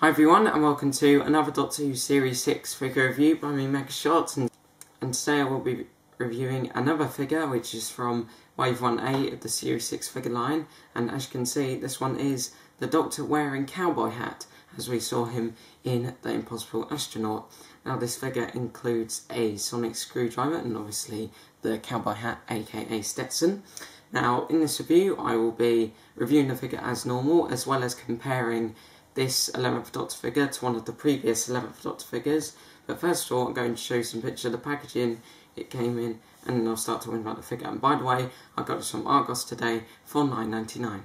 Hi everyone, and welcome to another Doctor Who Series 6 figure review by me, Mega Shots, and today I will be reviewing another figure which is from Wave 1A of the Series 6 figure line, and as you can see this one is the Doctor wearing Cowboy Hat as we saw him in the Impossible Astronaut. Now this figure includes a sonic screwdriver and obviously the Cowboy Hat aka Stetson. Now in this review I will be reviewing the figure as normal as well as comparing this 11th Doctor figure to one of the previous 11th Doctor figures. But first of all, I'm going to show you some pictures of the packaging it came in, and then I'll start talking about the figure. And by the way, I got this from Argos today for $9.99.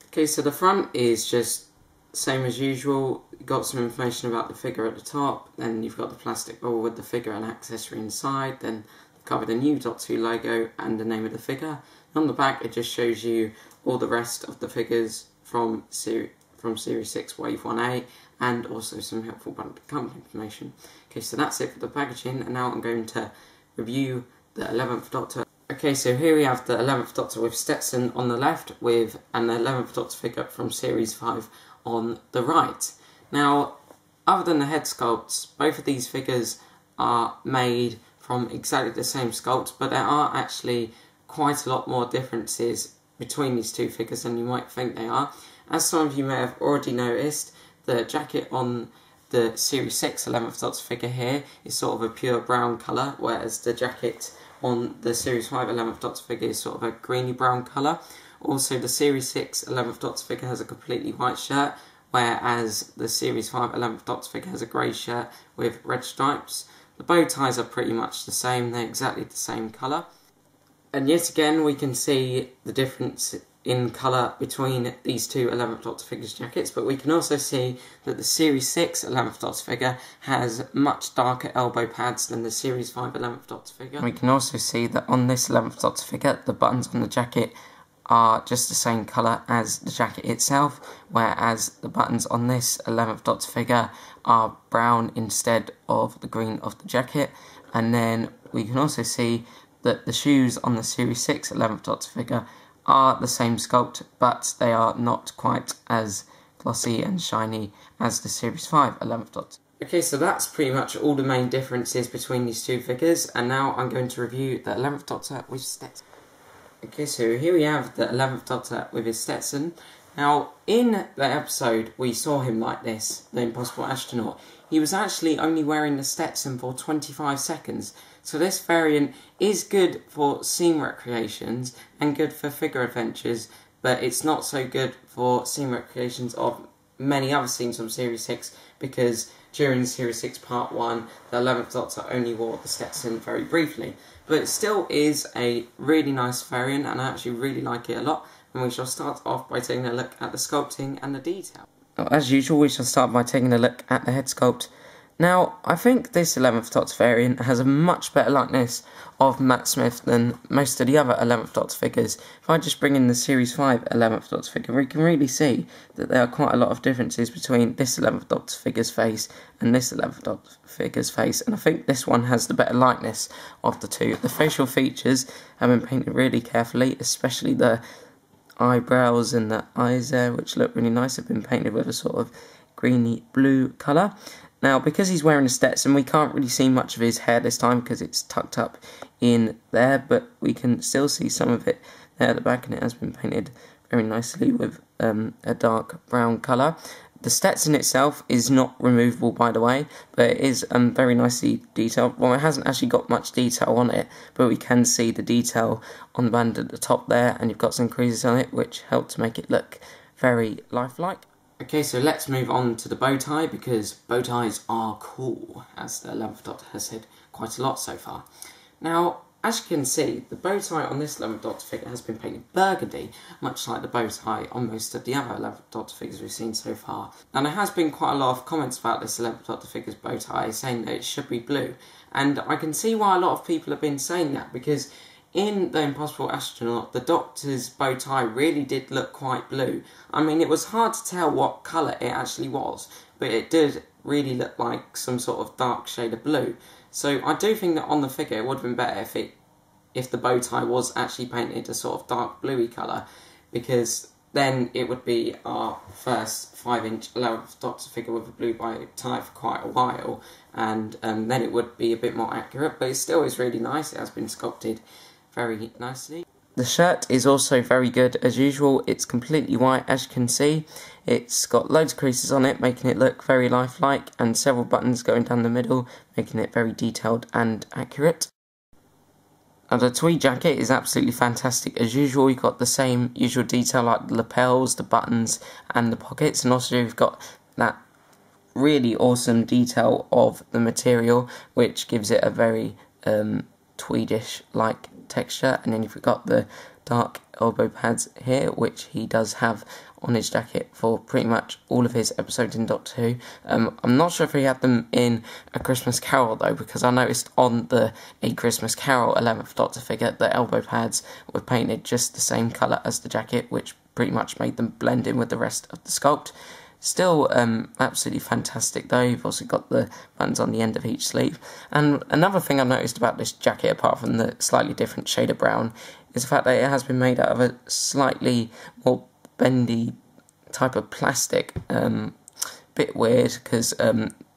Okay, so the front is just same as usual. You've got some information about the figure at the top, then you've got the plastic ball with the figure and accessory inside, then they've covered a new Doctor Who logo and the name of the figure. And on the back it just shows you all the rest of the figures from Series 6 Wave 1A, and also some helpful company information. Okay, so that's it for the packaging, and now I'm going to review the 11th Doctor. Okay, so here we have the 11th Doctor with Stetson on the left, with an 11th Doctor figure from Series 5 on the right. Now, other than the head sculpts, both of these figures are made from exactly the same sculpt, but there are actually quite a lot more differences between these two figures than you might think they are. As some of you may have already noticed, the jacket on the Series 6 11th Doctor figure here is sort of a pure brown colour, whereas the jacket on the Series 5 11th Doctor figure is sort of a greeny brown colour. Also, the Series 6 11th Doctor figure has a completely white shirt, whereas the Series 5 11th Doctor figure has a grey shirt with red stripes. The bow ties are pretty much the same, they're exactly the same colour. And yet again, we can see the difference in colour between these two 11th Doctor figures' jackets, but we can also see that the Series 6 11th Doctor figure has much darker elbow pads than the Series 5 11th Doctor figure. We can also see that on this 11th Doctor figure, the buttons on the jacket are just the same colour as the jacket itself, whereas the buttons on this 11th Doctor figure are brown instead of the green of the jacket. And then we can also see that the shoes on the Series 6 11th Doctor figure are the same sculpt, but they are not quite as glossy and shiny as the Series 5 11th Doctor. Okay, so that's pretty much all the main differences between these two figures, and now I'm going to review the 11th Doctor with Stetson. Okay, so here we have the 11th Doctor with his Stetson. Now, in the episode we saw him like this, the Impossible Astronaut. He was actually only wearing the Stetson for 25 seconds, so this variant is good for scene recreations and good for figure adventures, but it's not so good for scene recreations of many other scenes from Series 6, because during Series 6 Part 1, the 11th Doctor only wore the Stetson very briefly. But it still is a really nice variant, and I actually really like it a lot, and we shall start off by taking a look at the sculpting and the detail. As usual, we shall start by taking a look at the head sculpt. Now, I think this 11th Doctor variant has a much better likeness of Matt Smith than most of the other 11th Doctor figures. If I just bring in the Series 5 11th Doctor figure, we can really see that there are quite a lot of differences between this 11th Doctor figure's face and this 11th Doctor figure's face, and I think this one has the better likeness of the two. The facial features have been painted really carefully, especially the eyebrows and the eyes there, which look really nice, have been painted with a sort of greeny blue colour. Now, because he's wearing a Stetson, we can't really see much of his hair this time because it's tucked up in there, but we can still see some of it there at the back, and it has been painted very nicely with a dark brown colour. The Stetson itself is not removable, by the way, but it is very nicely detailed. Well, it hasn't actually got much detail on it, but we can see the detail on the band at the top there, and you've got some creases on it, which help to make it look very lifelike. Okay, so let's move on to the bow tie, because bow ties are cool, as the 11th Doctor has said quite a lot so far. Now, as you can see, the bow tie on this 11th Doctor figure has been painted burgundy, much like the bow tie on most of the other 11th Doctor figures we've seen so far. And there has been quite a lot of comments about this 11th Doctor figure's bow tie, saying that it should be blue. And I can see why a lot of people have been saying that, because in the Impossible Astronaut, the Doctor's bow tie really did look quite blue. I mean, it was hard to tell what colour it actually was, but it did really look like some sort of dark shade of blue. So I do think that on the figure it would have been better if the bow tie was actually painted a sort of dark bluey colour, because then it would be our first 5-inch 11th Doctor figure with a blue bow tie for quite a while, and then it would be a bit more accurate, but it still is really nice. It has been sculpted very nicely. The shirt is also very good as usual. It's completely white, as you can see. It's got loads of creases on it, making it look very lifelike, and several buttons going down the middle, making it very detailed and accurate. And the tweed jacket is absolutely fantastic as usual. You've got the same usual detail like the lapels, the buttons and the pockets, and also you've got that really awesome detail of the material, which gives it a very tweedish like texture. And then you've got the dark elbow pads here, which he does have on his jacket for pretty much all of his episodes in Doctor Who. I'm not sure if he had them in A Christmas Carol though, because I noticed on the A Christmas Carol 11th Doctor figure the elbow pads were painted just the same colour as the jacket, which pretty much made them blend in with the rest of the sculpt. Still absolutely fantastic though. You've also got the buttons on the end of each sleeve. And another thing I noticed about this jacket, apart from the slightly different shade of brown, is the fact that it has been made out of a slightly more bendy type of plastic. Bit weird, because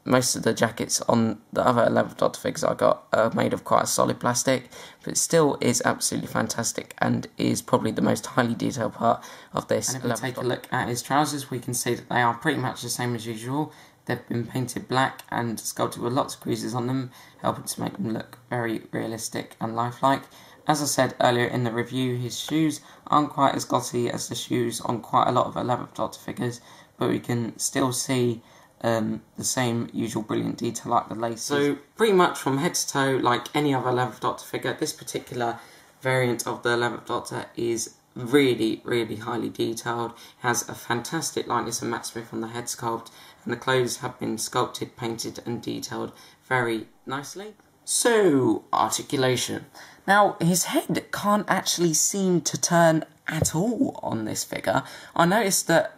most of the jackets on the other 11th Doctor figures I got are made of quite a solid plastic, but it still is absolutely fantastic and is probably the most highly detailed part of this. And if we take a look at his trousers, we can see that they are pretty much the same as usual. They've been painted black and sculpted with lots of creases on them, helping to make them look very realistic and lifelike. As I said earlier in the review, his shoes aren't quite as glossy as the shoes on quite a lot of 11th Doctor figures, but we can still see the same usual brilliant detail like the laces. So pretty much from head to toe, like any other 11th Doctor figure, this particular variant of the 11th Doctor is really, really highly detailed. It has a fantastic likeness of Matt Smith on the head sculpt, and the clothes have been sculpted, painted and detailed very nicely. So, articulation. Now, his head can't actually seem to turn at all on this figure. I noticed that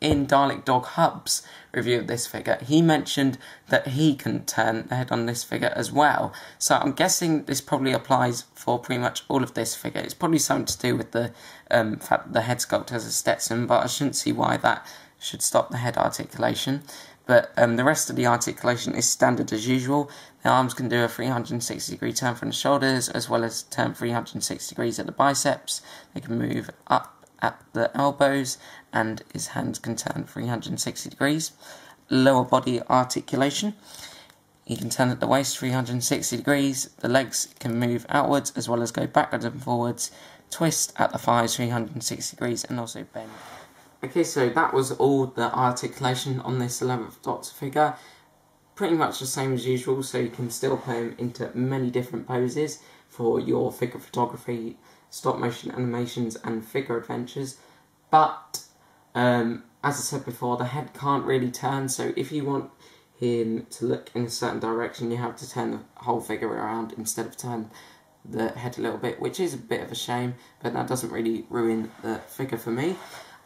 in Dalek Dog Hub's review of this figure, he mentioned that he can turn the head on this figure as well. So I'm guessing this probably applies for pretty much all of this figure. It's probably something to do with the fact that the head sculpt has a Stetson, but I shouldn't see why that should stop the head articulation. But the rest of the articulation is standard as usual. The arms can do a 360-degree turn from the shoulders, as well as turn 360 degrees at the biceps. They can move up at the elbows, and his hands can turn 360 degrees. Lower body articulation. He can turn at the waist 360 degrees. The legs can move outwards, as well as go backwards and forwards. Twist at the thighs 360 degrees, and also bend. Okay, so that was all the articulation on this 11th Doctor figure. Pretty much the same as usual, so you can still play him into many different poses for your figure photography, stop motion animations and figure adventures. But, as I said before, the head can't really turn, so if you want him to look in a certain direction, you have to turn the whole figure around instead of turn the head a little bit, which is a bit of a shame, but that doesn't really ruin the figure for me.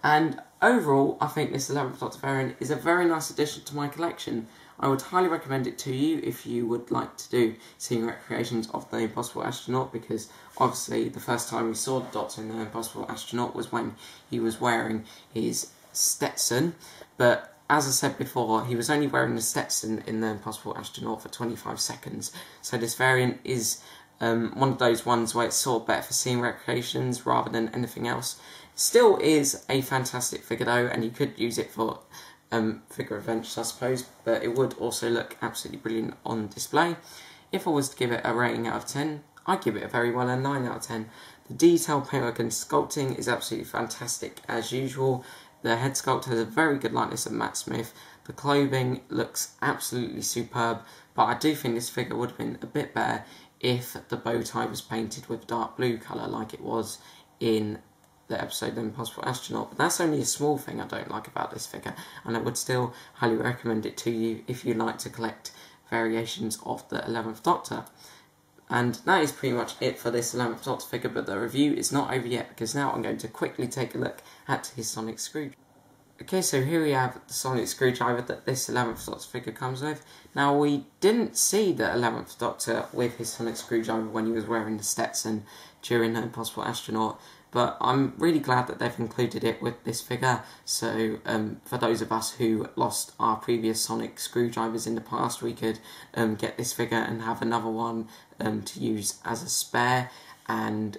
And overall, I think this 11th Doctor variant is a very nice addition to my collection. I would highly recommend it to you if you would like to do scene recreations of the Impossible Astronaut, because obviously the first time we saw the Doctor in the Impossible Astronaut was when he was wearing his Stetson. But as I said before, he was only wearing the Stetson in the Impossible Astronaut for 25 seconds. So this variant is one of those ones where it's sort of better for scene recreations rather than anything else. Still is a fantastic figure though, and you could use it for figure adventures I suppose, but it would also look absolutely brilliant on display. If I was to give it a rating out of 10, I'd give it a very well a 9 out of 10. The detail, paintwork and sculpting is absolutely fantastic as usual. The head sculpt has a very good likeness of Matt Smith. The clothing looks absolutely superb, but I do think this figure would have been a bit better if the bow tie was painted with dark blue colour like it was in the episode The Impossible Astronaut. But that's only a small thing I don't like about this figure, and I would still highly recommend it to you if you like to collect variations of the 11th Doctor. And that is pretty much it for this 11th Doctor figure, but the review is not over yet, because now I'm going to quickly take a look at his sonic screwdriver. Okay, so here we have the sonic screwdriver that this 11th Doctor figure comes with. Now, we didn't see the 11th Doctor with his sonic screwdriver when he was wearing the Stetson during the Impossible Astronaut, but I'm really glad that they've included it with this figure, so for those of us who lost our previous sonic screwdrivers in the past, we could get this figure and have another one to use as a spare. And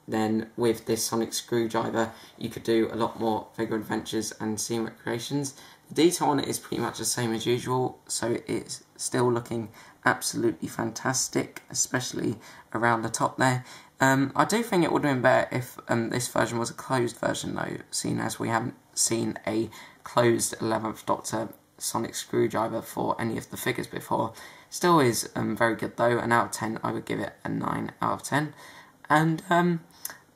then with this sonic screwdriver you could do a lot more figure adventures and scene recreations. The detail on it is pretty much the same as usual, so it's still looking absolutely fantastic, especially around the top there. I do think it would have been better if this version was a closed version though, seeing as we haven't seen a closed 11th Doctor sonic screwdriver for any of the figures before. Still is very good though, and out of 10 I would give it a 9 out of 10. And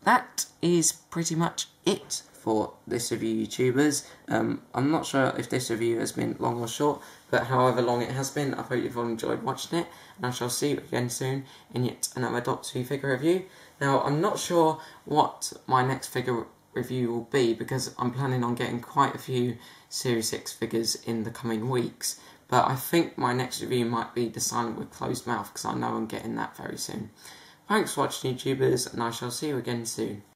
that is pretty much it for this review, YouTubers. I'm not sure if this review has been long or short, but however long it has been, I hope you've all enjoyed watching it, and I shall see you again soon in yet another Doctor Who figure review. Now, I'm not sure what my next figure review will be, because I'm planning on getting quite a few Series 6 figures in the coming weeks, but I think my next review might be The Silent with Closed Mouth, because I know I'm getting that very soon. Thanks for watching, YouTubers, and I shall see you again soon.